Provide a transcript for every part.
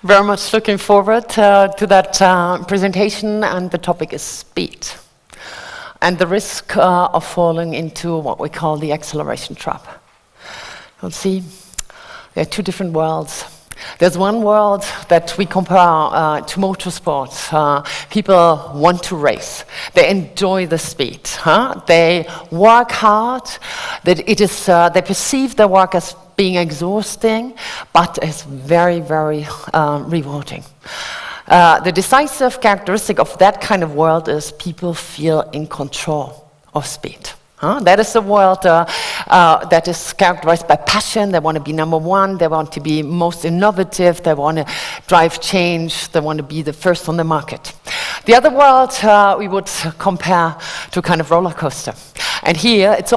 Very much looking forward to that presentation, and the topic is speed and the risk of falling into what we call the acceleration trap. You'll see there are two different worlds. There's one world that we compare to motorsports. People want to race. They enjoy the speed. They work hard. They perceive their work as being exhausting, but as very, very rewarding. The decisive characteristic of that kind of world is people feel in control of speed. That is a world that is characterized by passion. They want to be number one. They want to be most innovative. They want to drive change. They want to be the first on the market. The other world we would compare to a kind of roller coaster. And here it's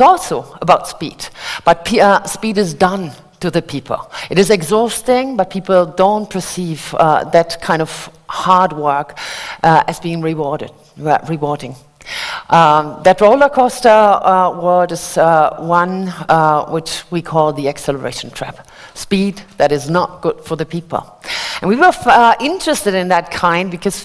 also about speed. But speed is done to the people. It is exhausting, but people don't perceive that kind of hard work as being rewarding. That roller coaster world is one which we call the acceleration trap. Speed that is not good for the people. And we were interested in that kind because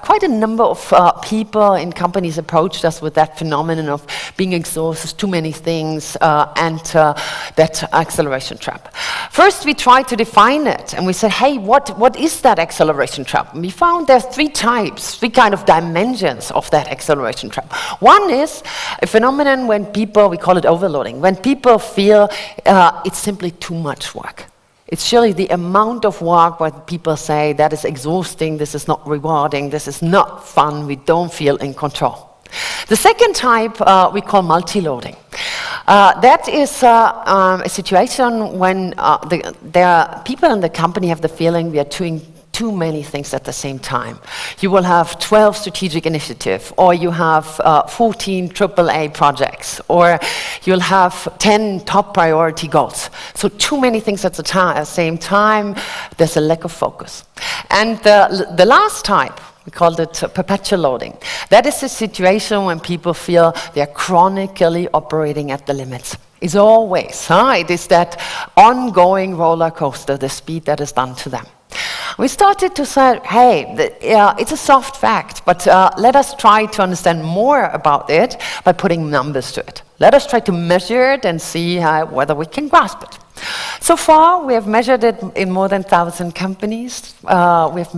quite a number of people in companies approached us with that phenomenon of being exhausted, too many things, and that acceleration trap. First, we tried to define it, and we said, hey, what is that acceleration trap? And we found there's three kind of dimensions of that acceleration trap. One is a phenomenon when people, we call it overloading, when people feel it's simply too much work. It's surely the amount of work where people say that is exhausting, this is not rewarding, this is not fun, we don't feel in control. The second type we call multi-loading. That is a situation when people in the company have the feeling we are doing too many things at the same time. You will have 12 strategic initiatives, or you have 14 AAA projects, or you'll have 10 top priority goals. So too many things at the same time, there's a lack of focus. And the last type, we called it perpetual loading. That is a situation when people feel they're chronically operating at the limits. It's always, it is that ongoing roller coaster, the speed that is done to them. We started to say, hey, it's a soft fact, but let us try to understand more about it by putting numbers to it. Let us try to measure it and see whether we can grasp it. So far, we have measured it in more than 1,000 companies. We have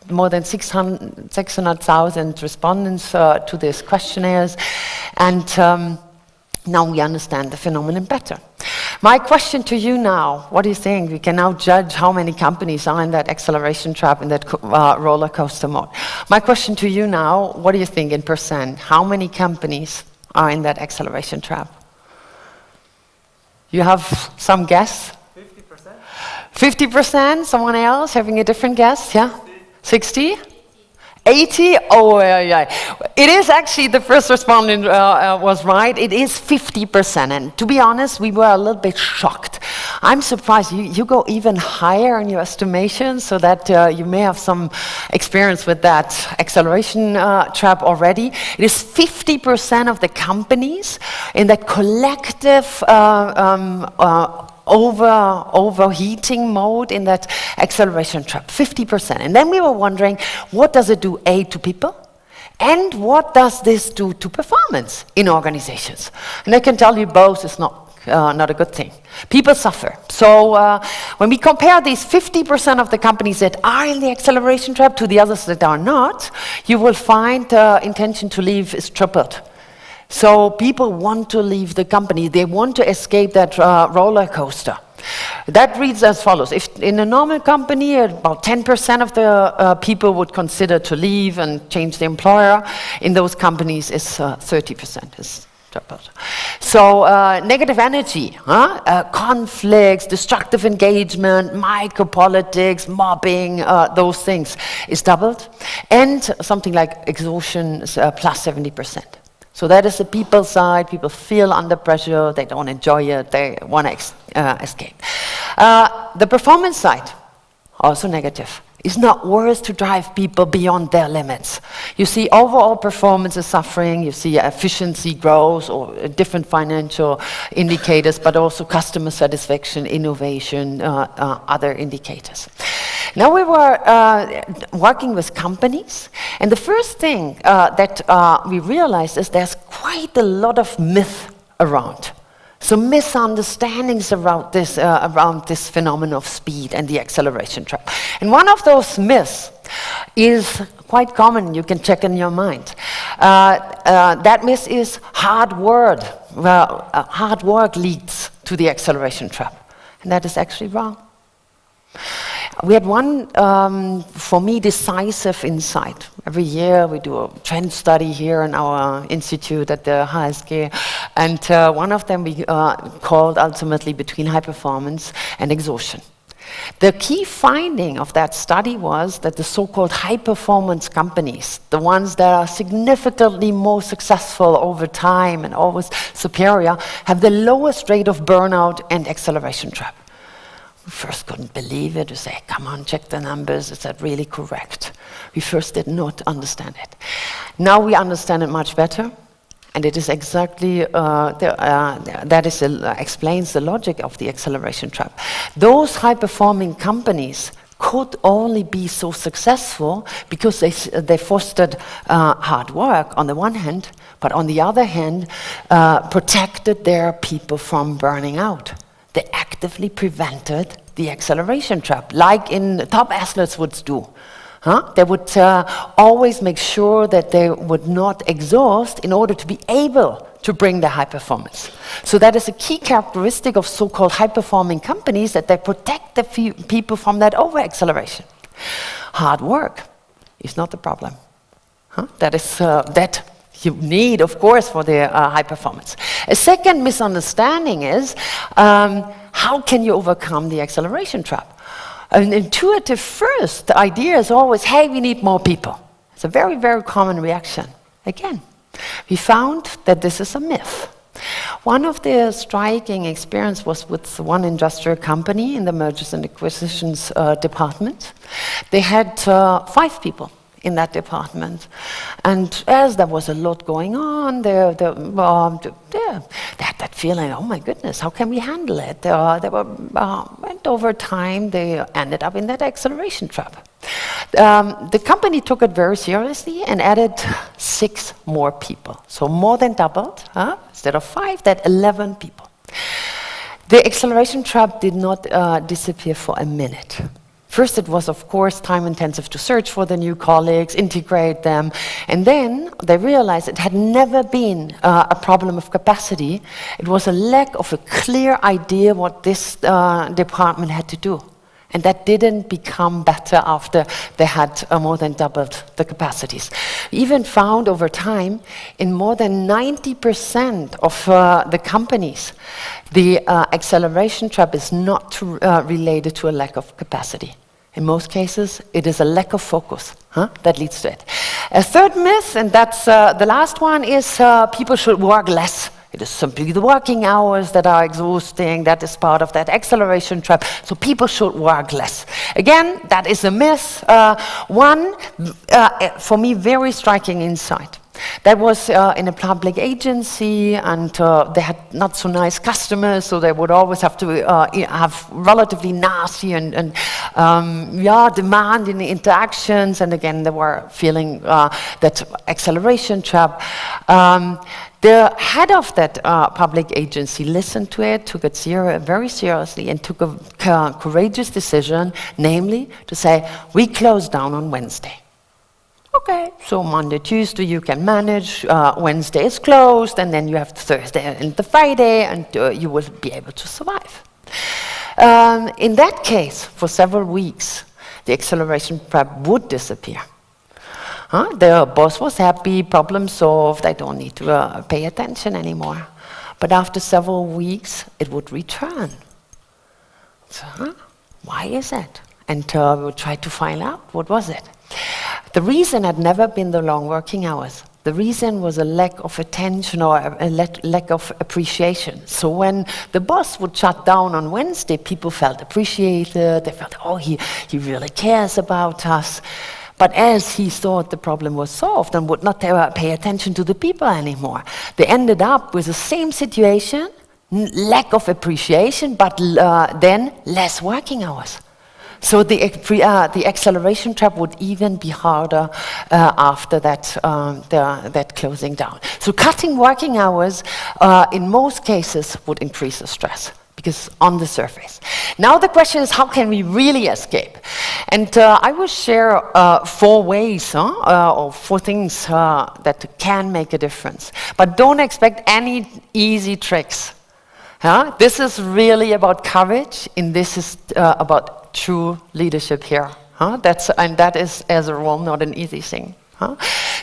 more than 600,000 respondents to these questionnaires, and now we understand the phenomenon better. My question to you now, what do you think? We can now judge how many companies are in that acceleration trap, in that roller coaster mode. My question to you now, what do you think in percent? How many companies are in that acceleration trap? You have some guess? 50%. 50%? Someone else having a different guess? Yeah? 60? 80? Oh, yeah. It is actually, the first respondent was right. It is 50%. And to be honest, we were a little bit shocked. I'm surprised you go even higher in your estimation, so that you may have some experience with that acceleration trap already. It is 50% of the companies in that collective overheating mode, in that acceleration trap, 50%. And then we were wondering, what does it do, A, to people? And what does this do to performance in organizations? And I can tell you both is not a good thing. People suffer. So when we compare these 50% of the companies that are in the acceleration trap to the others that are not, you will find intention to leave is tripled. So people want to leave the company. They want to escape that roller coaster. That reads as follows. If in a normal company, about 10% of the people would consider to leave and change the employer. In those companies, it's 30%. Is tripled. So negative energy, conflicts, destructive engagement, micropolitics, mobbing, those things is doubled. And something like exhaustion is plus 70%. So that is the people side. People feel under pressure. They don't enjoy it. They want to escape. The performance side, also negative. It's not worth to drive people beyond their limits. You see overall performance is suffering, you see efficiency grows, or different financial indicators, but also customer satisfaction, innovation, other indicators. Now we were working with companies, and the first thing that we realized is there's quite a lot of myth around. So misunderstandings around this phenomenon of speed and the acceleration trap. And one of those myths is quite common, you can check in your mind. That myth is hard work leads to the acceleration trap. And that is actually wrong. We had one, for me, decisive insight. Every year we do a trend study here in our institute at the HSG, and one of them we called ultimately between high performance and exhaustion. The key finding of that study was that the so-called high-performance companies, the ones that are significantly more successful over time and always superior, have the lowest rate of burnout and acceleration trap. We first couldn't believe it. We say, come on, check the numbers. Is that really correct? We first did not understand it. Now we understand it much better. And it is exactly, explains the logic of the acceleration trap. Those high-performing companies could only be so successful because they fostered hard work on the one hand, but on the other hand, protected their people from burning out. They actively prevented the acceleration trap, like in top athletes would do. They would always make sure that they would not exhaust in order to be able to bring the high performance. So that is a key characteristic of so-called high-performing companies, that they protect the people from that over-acceleration. Hard work is not the problem. That is that you need, of course, for the high performance. A second misunderstanding is, how can you overcome the acceleration trap? An intuitive first idea is always, hey, we need more people. It's a very, very common reaction. Again, we found that this is a myth. One of the striking experience was with one industrial company in the mergers and acquisitions department. They had 5 people in that department. And as there was a lot going on, they had that feeling, oh my goodness, how can we handle it? And over time, they ended up in that acceleration trap. The company took it very seriously and added 6 more people. So more than doubled. Instead of 5, that 11 people. The acceleration trap did not disappear for a minute. First, it was, of course, time-intensive to search for the new colleagues, integrate them, and then they realized it had never been a problem of capacity. It was a lack of a clear idea what this department had to do. And that didn't become better after they had more than doubled the capacities. We even found over time, in more than 90% of the companies, the acceleration trap is not related to a lack of capacity. In most cases, it is a lack of focus that leads to it. A third myth, and that's the last one, is people should work less. It is simply the working hours that are exhausting. That is part of that acceleration trap. So people should work less. Again, that is a myth. One, for me, very striking insight. That was in a public agency, and they had not so nice customers, so they would always have to have relatively nasty and demanding interactions. And again, they were feeling that acceleration trap. The head of that public agency listened to it, took it very seriously, and took a courageous decision, namely to say, we close down on Wednesday. Okay, so Monday, Tuesday you can manage, Wednesday is closed, and then you have Thursday and the Friday, and you will be able to survive. In that case, for several weeks, the acceleration trap would disappear. The boss was happy, problem solved, I don't need to pay attention anymore. But after several weeks, it would return. So, why is that? And we would try to find out, what was it? The reason had never been the long working hours, The reason was a lack of attention or a lack of appreciation. So when the boss would shut down on Wednesday, people felt appreciated. They felt, oh, he really cares about us. But as he thought the problem was solved and would not pay attention to the people anymore, they ended up with the same situation, lack of appreciation, but then less working hours. So the acceleration trap would even be harder after that closing down. So cutting working hours in most cases would increase the stress, because on the surface. Now the question is, how can we really escape? And I will share 4 ways or 4 things that can make a difference. But don't expect any easy tricks. This is really about courage, and this is about true leadership here. That is, as a rule, not an easy thing.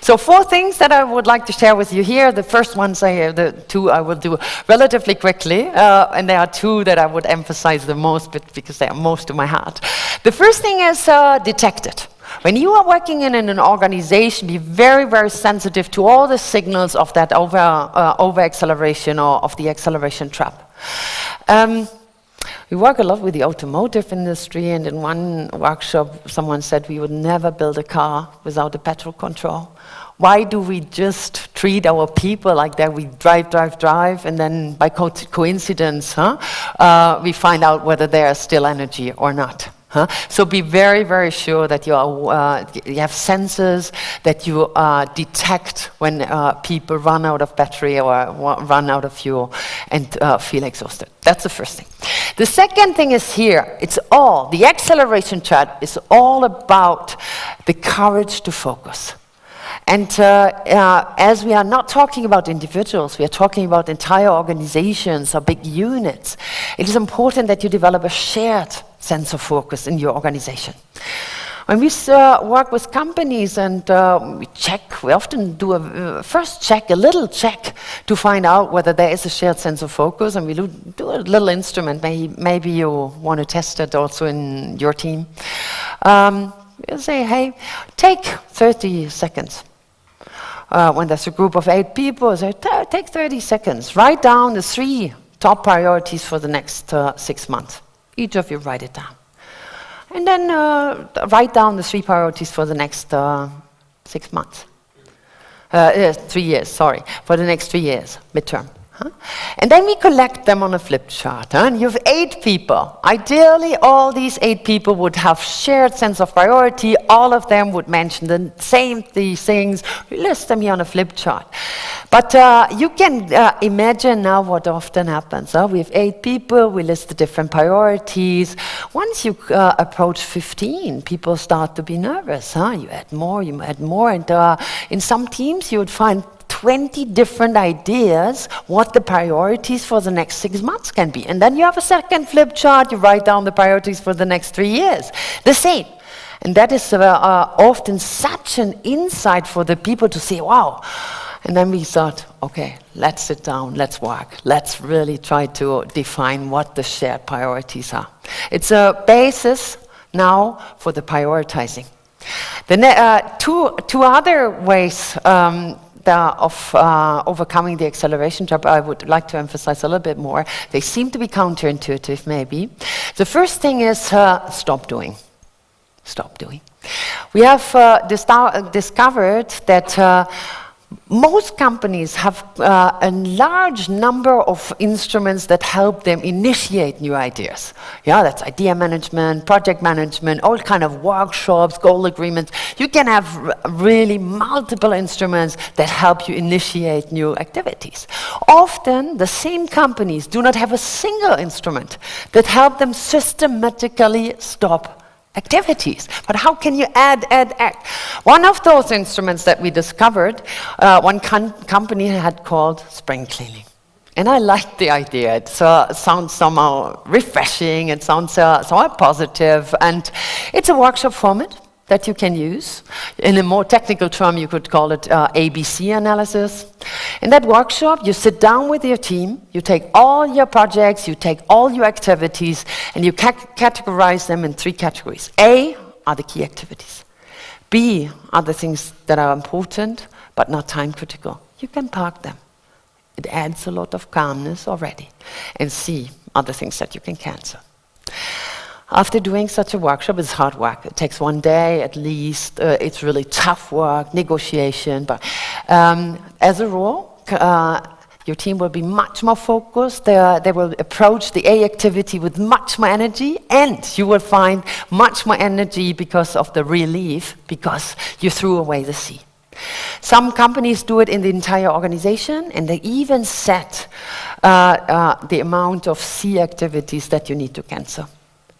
So 4 things that I would like to share with you here. The first ones, the 2 I will do relatively quickly, and there are 2 that I would emphasize the most, because they are most to my heart. The first thing is detect it. When you are working in an organization, be very, very sensitive to all the signals of that over-acceleration or of the acceleration trap. We work a lot with the automotive industry, and in one workshop someone said we would never build a car without a petrol control. Why do we just treat our people like that? We drive, and then by coincidence, we find out whether there is still energy or not. So be very, very sure that you have sensors that you detect when people run out of battery or run out of fuel and feel exhausted. That's the first thing. The second thing is here. The acceleration trap is all about the courage to focus. And as we are not talking about individuals, we are talking about entire organizations or big units, it is important that you develop a shared sense of focus in your organization. When we work with companies and we often do a little check to find out whether there is a shared sense of focus, and we do a little instrument. Maybe you want to test it also in your team. We'll say, hey, take 30 seconds. When there's a group of 8 people, say, take 30 seconds. Write down the 3 top priorities for the next 6 months. Each of you write it down. And then write down the 3 priorities for the next 6 months. 3 years, sorry. For the next 3 years, midterm. And then we collect them on a flip chart. And you have 8 people. Ideally, all these 8 people would have shared sense of priority. All of them would mention the same things. We list them here on a flip chart. But you can imagine now what often happens. We have 8 people. We list the different priorities. Once you approach 15, people start to be nervous. You add more. And in some teams, you would find 20 different ideas what the priorities for the next 6 months can be. And then you have a second flip chart, you write down the priorities for the next 3 years. The same. And that is often such an insight for the people to say, wow. And then we thought, okay, let's sit down, let's work. Let's really try to define what the shared priorities are. It's a basis now for the prioritizing. The two other ways of overcoming the acceleration trap I would like to emphasize a little bit more. They seem to be counterintuitive, maybe. The first thing is stop doing. Stop doing. We have discovered that most companies have a large number of instruments that help them initiate new ideas. Yeah, that's idea management, project management, all kind of workshops, goal agreements. You can have really multiple instruments that help you initiate new activities. Often, the same companies do not have a single instrument that help them systematically stop activities. But how can you add? One of those instruments that we discovered, one company had called spring cleaning. And I liked the idea. It sounds somehow refreshing, it sounds somewhat positive, and it's a workshop format that you can use. In a more technical term, you could call it ABC analysis. In that workshop, you sit down with your team, you take all your projects, you take all your activities, and you categorize them in 3 categories. A are the key activities. B, other things that are important but not time critical. You can park them. It adds a lot of calmness already. And C, other things that you can cancel. After doing such a workshop, it's hard work. It takes 1 day at least. It's really tough work, negotiation. But as a rule, your team will be much more focused. They will approach the A activity with much more energy, and you will find much more energy because of the relief, because you threw away the C. Some companies do it in the entire organization, and they even set the amount of C activities that you need to cancel.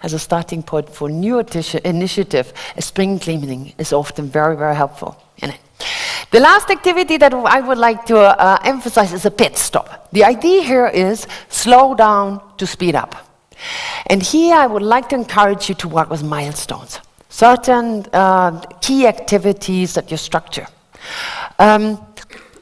As a starting point for new initiative, a spring cleaning is often very, very helpful in it. The last activity that I would like to emphasize is a pit stop. The idea here is slow down to speed up. And here I would like to encourage you to work with milestones, certain key activities that you structure.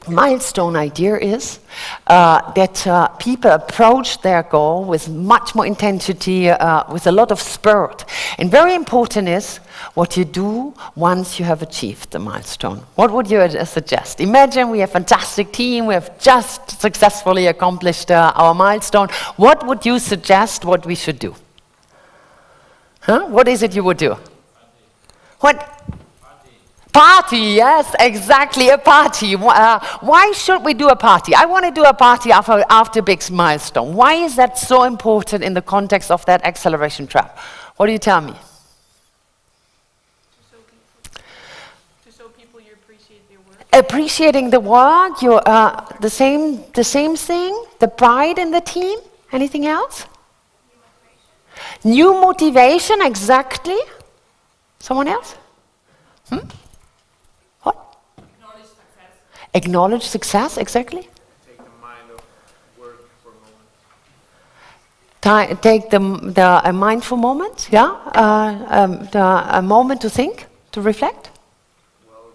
Milestone idea is that people approach their goal with much more intensity, with a lot of spirit. And very important is what you do once you have achieved the milestone. What would you suggest? Imagine we have a fantastic team, we have just successfully accomplished our milestone. What would you suggest what we should do? Huh? What is it you would do? What? Party, yes, exactly, a party. Why should we do a party? I want to do a party after big milestone. Why is that so important in the context of that acceleration trap? What do you tell me? To show people you appreciate their work. Appreciating the work, the same thing, the pride in the team. Anything else? New motivation, exactly. Someone else? Acknowledge success, exactly. Take the mind off work for a moment. Take a mindful moment, yeah? A moment to think, to reflect. Well,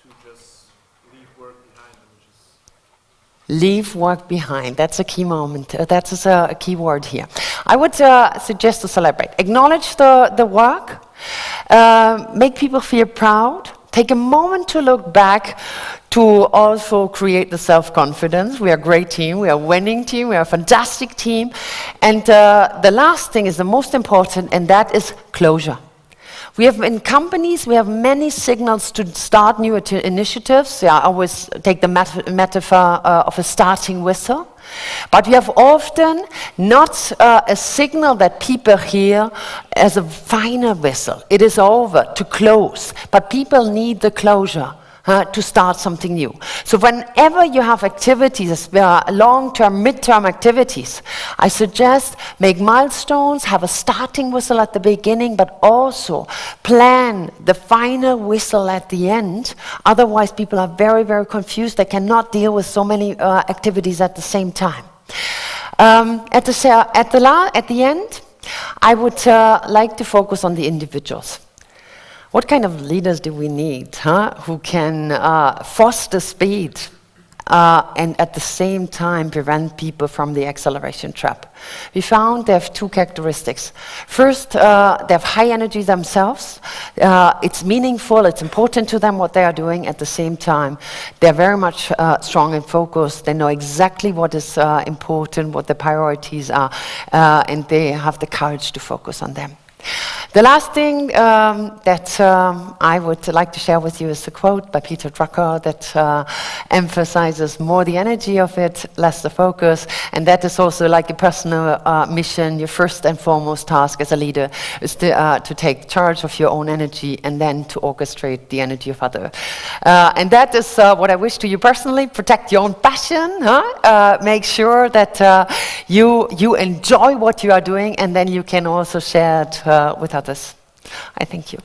to just leave work behind and just... Leave work behind, that's a key moment. That's a key word here. I would suggest to celebrate. Acknowledge the work, make people feel proud. Take a moment to look back, to also create the self-confidence. We are a great team, we are a winning team, we are a fantastic team. And the last thing is the most important, and that is closure. We have in companies, we have many signals to start new initiatives. Yeah, I always take the metaphor of a starting whistle. But we have often not a signal that people hear as a final whistle. It is over, to close. But people need the closure to start something new. So whenever you have activities, long-term, mid-term activities, I suggest make milestones, have a starting whistle at the beginning, but also plan the final whistle at the end. Otherwise, people are very, very confused. They cannot deal with so many activities at the same time. At the end, I would like to focus on the individuals. What kind of leaders do we need, who can foster speed and at the same time prevent people from the acceleration trap? We found they have two characteristics. First, they have high energy themselves. It's meaningful, it's important to them what they are doing. At the same time, they're very much strong and focused. They know exactly what is important, what the priorities are, and they have the courage to focus on them. The last thing that I would like to share with you is a quote by Peter Drucker that emphasizes more the energy of it, less the focus, and that is also like a personal mission. Your first and foremost task as a leader is to take charge of your own energy and then to orchestrate the energy of others. And that is what I wish to you personally. Protect your own passion, make sure that you enjoy what you are doing, and then you can also share it with others. I thank you.